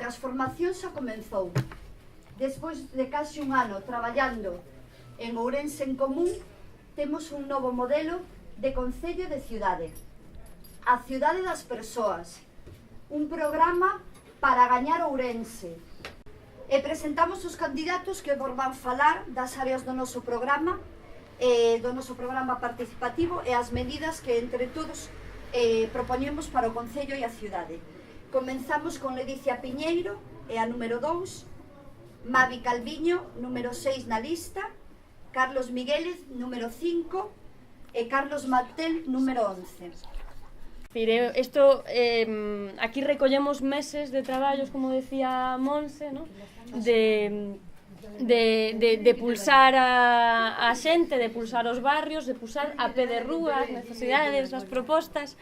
transformación xa comenzou. Despois de case un ano traballando en Ourense en Común, temos un novo modelo de concello de cidade. A cidade das persoas. Un programa para gañar Ourense. E presentamos os candidatos que vos van falar das áreas do noso programa participativo e as medidas que entre todos propoñemos para o concello e a cidade. Comenzamos con Ledicia Piñeiro, é a número 2, Mavi Calviño, número 6 na lista, Carlos Miguélez, número 5 e Carlos Martel, número 11. Mire, isto, aquí recollemos meses de traballos, como decía Monse, ¿no? de pulsar a xente, de pulsar os barrios, de pulsar a pé de rúa, as necesidades, as propostas,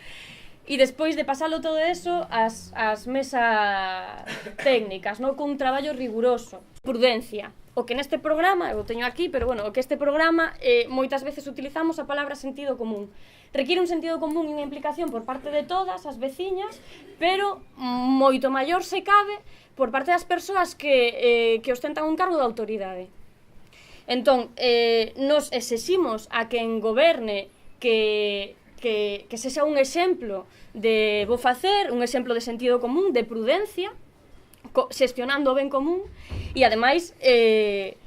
e despois de pasalo todo eso as mesas técnicas, ¿no? Cun traballo riguroso, prudencia. O que neste programa, eu teño aquí, pero bueno, o que este programa moitas veces utilizamos a palabra sentido común. Requiere un sentido común e unha implicación por parte de todas as veciñas, pero moito maior se cabe por parte das persoas que ostentan un cargo de autoridade. Entón, nos exiximos a quen goberne que sexa un exemplo de bo facer, un exemplo de sentido común, de prudencia, xestionando o ben común, e ademais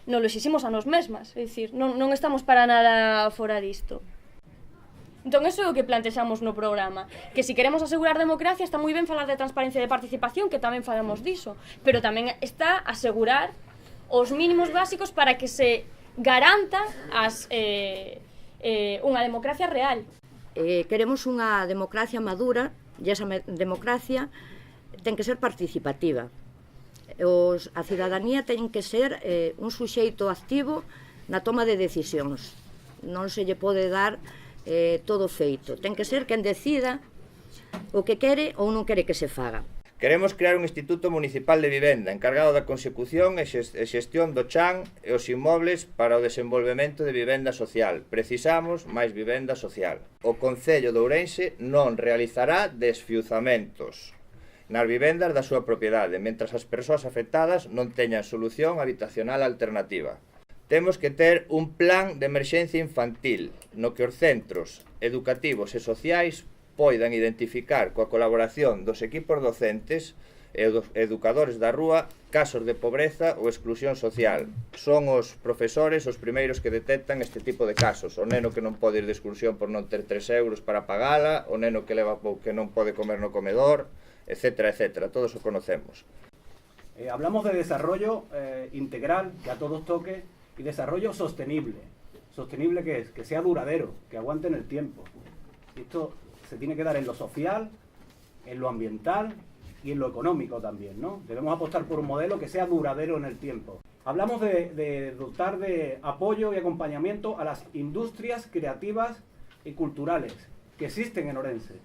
non lo exiximos a nos mesmas, é dicir, non estamos para nada fora disto. Entón, eso é o que plantexamos no programa, que se queremos asegurar democracia está moi ben falar de transparencia e de participación, que tamén falamos diso, pero tamén está asegurar os mínimos básicos para que se garanta unha democracia real. Queremos unha democracia madura e esa democracia ten que ser participativa. A cidadanía ten que ser un suxeito activo na toma de decisións. Non se lle pode dar todo feito. Ten que ser quen decida o que quere ou non quere que se faga. Queremos crear un Instituto Municipal de Vivenda encargado da consecución e xestión do chan e os inmobles para o desenvolvemento de vivenda social. Precisamos máis vivenda social. O Concello de Ourense non realizará desfiuzamentos nas vivendas da súa propiedade, mentras as persoas afectadas non teñan solución habitacional alternativa. Temos que ter un plan de emerxencia infantil no que os centros educativos e sociais poidan identificar coa colaboración dos equipos docentes e dos educadores da rúa casos de pobreza ou exclusión social. Son os profesores os primeiros que detectan este tipo de casos. O neno que non pode ir de excursión por non ter 3 euros para pagala, o neno que non pode comer no comedor, etcétera, etcétera. Todos o conocemos. Hablamos de desarrollo integral, que a todos toque, y desarrollo sostenible. ¿Sostenible qué es? Que sea duradero, que aguante en el tiempo. Esto se tiene que dar en lo social, en lo ambiental y en lo económico también, ¿no? Debemos apostar por un modelo que sea duradero en el tiempo. Hablamos de dotar de apoyo y acompañamiento a las industrias creativas y culturales que existen en Ourense,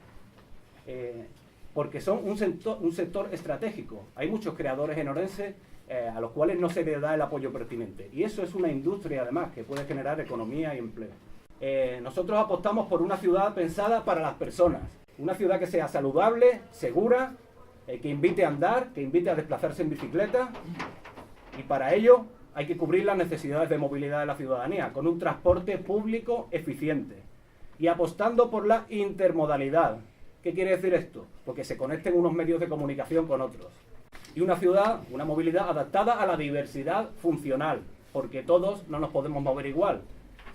porque son un sector estratégico. Hay muchos creadores en Ourense a los cuales no se les da el apoyo pertinente. Y eso es una industria, además, que puede generar economía y empleo. Nosotros apostamos por una ciudad pensada para las personas. Una ciudad que sea saludable, segura, que invite a andar, que invite a desplazarse en bicicleta. Y para ello hay que cubrir las necesidades de movilidad de la ciudadanía, con un transporte público eficiente. Y apostando por la intermodalidad. ¿Qué quiere decir esto? Porque se conecten unos medios de comunicación con otros. Y una ciudad, una movilidad adaptada a la diversidad funcional, porque todos no nos podemos mover igual.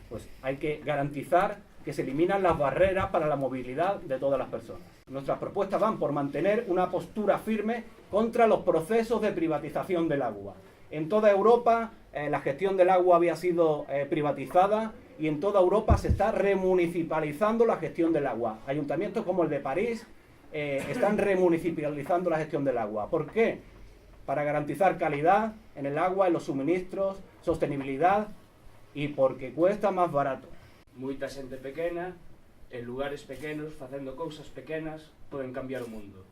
Pues hay que garantizar que se eliminan las barreras para la movilidad de todas las personas. Nuestras propuestas van por mantener una postura firme contra los procesos de privatización del agua. En toda Europa la gestión del agua había sido privatizada y en toda Europa se está remunicipalizando la gestión del agua. Ayuntamientos como el de París están remunicipalizando la gestión del agua. ¿Por qué? Para garantizar calidad en el agua, en los suministros, sostenibilidad y porque cuesta más barato. Moita xente pequena, en lugares pequenos, facendo cousas pequenas, poden cambiar o mundo.